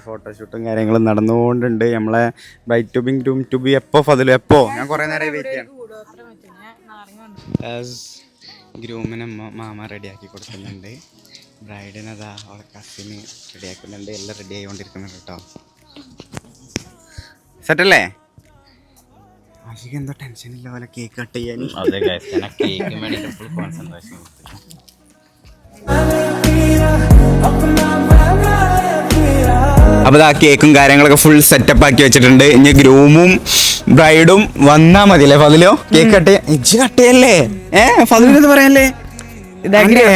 ഫോട്ടോഷൂട്ടും കാര്യങ്ങളും നടന്നുകൊണ്ടുണ്ട്. നമ്മളെ bride to be groom to be എപ്പോ ഫതിലും എപ്പോ ഞാൻ കുറേ നേരം വെയിറ്റ് ചെയ്യണം. ഗ്രൂമിനെ മാമ റെഡിയാക്കി കൊടുക്കുന്നുണ്ട്. ബ്രൈഡിനതാ അവളെ കസിന് റെഡിയാക്കുന്നുണ്ട്. എല്ലാം റെഡി ആയിക്കൊണ്ടിരിക്കുന്നുണ്ട് കേട്ടോ. സെറ്റല്ലേ? ആഷിക്ക് എന്തോ ടെൻഷൻ ഇല്ല പോലെ കേക്ക് കട്ട് ചെയ്യാൻ. അപ്പോൾ ആ കേക്കും കാര്യങ്ങളൊക്കെ ഫുൾ സെറ്റപ്പ് ആക്കി വെച്ചിട്ടുണ്ട്. ഇനി ഗ്രൂമും ബ്രൈഡും വന്നാ മതിയല്ലേ ഫതിലോ? കേക്ക് കട്ട് ഇജ്ജ് കട്ട് ചെയ്യല്ലേ? ഫതിലെന്ന് പറയാനല്ലേ?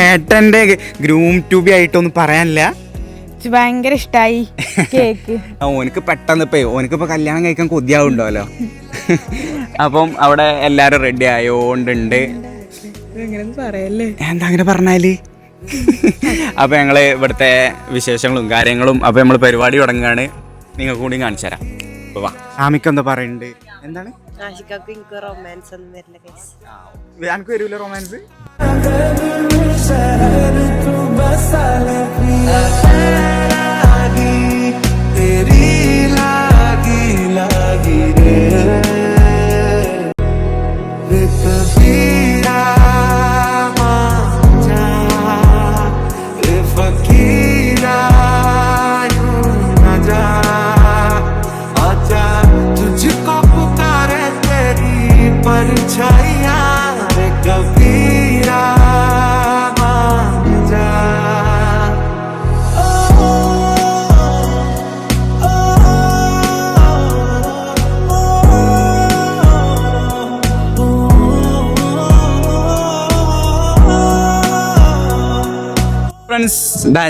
ഏട്ടന്റെ ഗ്രൂം ടു ബി ആയിട്ടൊന്നും പറയാനില്ല. ഭയങ്കര ഇഷ്ടായി കേക്ക്. ഓനക്ക് പെട്ടെന്ന് ഓനക്കിപ്പോ കല്യാണം കഴിക്കാൻ കൊതിയാവുണ്ടല്ലോ. അപ്പം അവിടെ എല്ലാരും റെഡി ആയോണ്ടുണ്ട്. എന്താ അങ്ങനെ പറഞ്ഞാല്? അപ്പൊ ഞങ്ങള് ഇവിടുത്തെ വിശേഷങ്ങളും കാര്യങ്ങളും അപ്പൊ നമ്മള് പരിപാടി തുടങ്ങുകയാണ്. നിങ്ങൾക്ക് കൂടി കാണിച്ചു തരാം. ആമിക്ക് എന്താ പറയുന്നുണ്ട്? എന്താണ് എനിക്ക് വരൂല റൊമാൻസ്?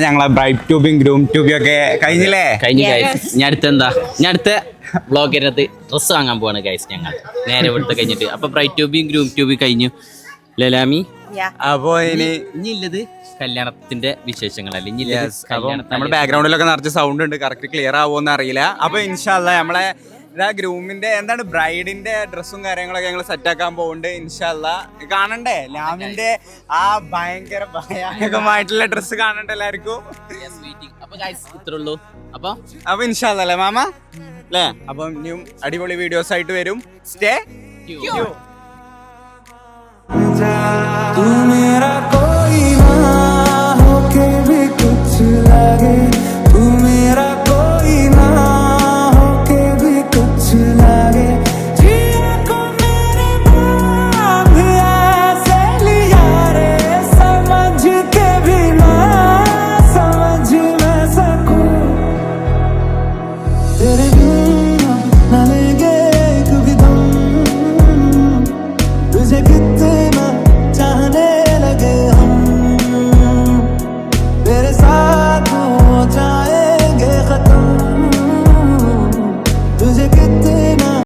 ഞങ്ങളെ ബ്രൈറ്റ് ട്യൂബിങ് ഗ്രൂം ട്യൂബിങ് ഒക്കെ കഴിഞ്ഞില്ലേ? കഴിഞ്ഞു ഗൈസ്. ഞാൻ അടുത്ത വ്ളോഗിനകത്ത് ഡ്രസ്സ് വാങ്ങാൻ പോവാണ് ഗൈസ്. ഞങ്ങൾ നേരെ ഇവിടുത്തെ കഴിഞ്ഞിട്ട് അപ്പൊ ബ്രൈറ്റ് ട്യൂബിങ് ഗ്രൂം ട്യൂബിങ് കഴിഞ്ഞു. ലലാമി അപ്പൊ ഇനി ഇല്ലത് കല്യാണത്തിന്റെ വിശേഷങ്ങളല്ല. നമ്മുടെ ബാക്ക്ഗ്രൗണ്ടിലൊക്കെ നിറച്ച് സൗണ്ട് ഉണ്ട്. കറക്റ്റ് ക്ലിയർ ആവുമെന്ന് അറിയില്ല. അപ്പൊ ഇൻഷാ അല്ലാഹ് നമ്മളെ ഗ്രൂമിന്റെ എന്താണ് ബ്രൈഡിന്റെ ഡ്രസ്സും കാര്യങ്ങളൊക്കെ ഞങ്ങൾ സെറ്റ് ആക്കാൻ പോകുന്നുണ്ട്. ഇൻഷാ അല്ലാഹ് കാണണ്ടേ? ലാമിന്റെ ആ ഭയങ്കര ഭയാനകമായിട്ടുള്ള ഡ്രസ്സ് കാണണ്ടേ എല്ലാവർക്കും? അപ്പൊ ഇൻഷാ അല്ലാഹ് അല്ലേ മാമ അല്ലേ? അപ്പം ഇനിയും അടിപൊളി വീഡിയോസ് ആയിട്ട് വരും. സ്റ്റേ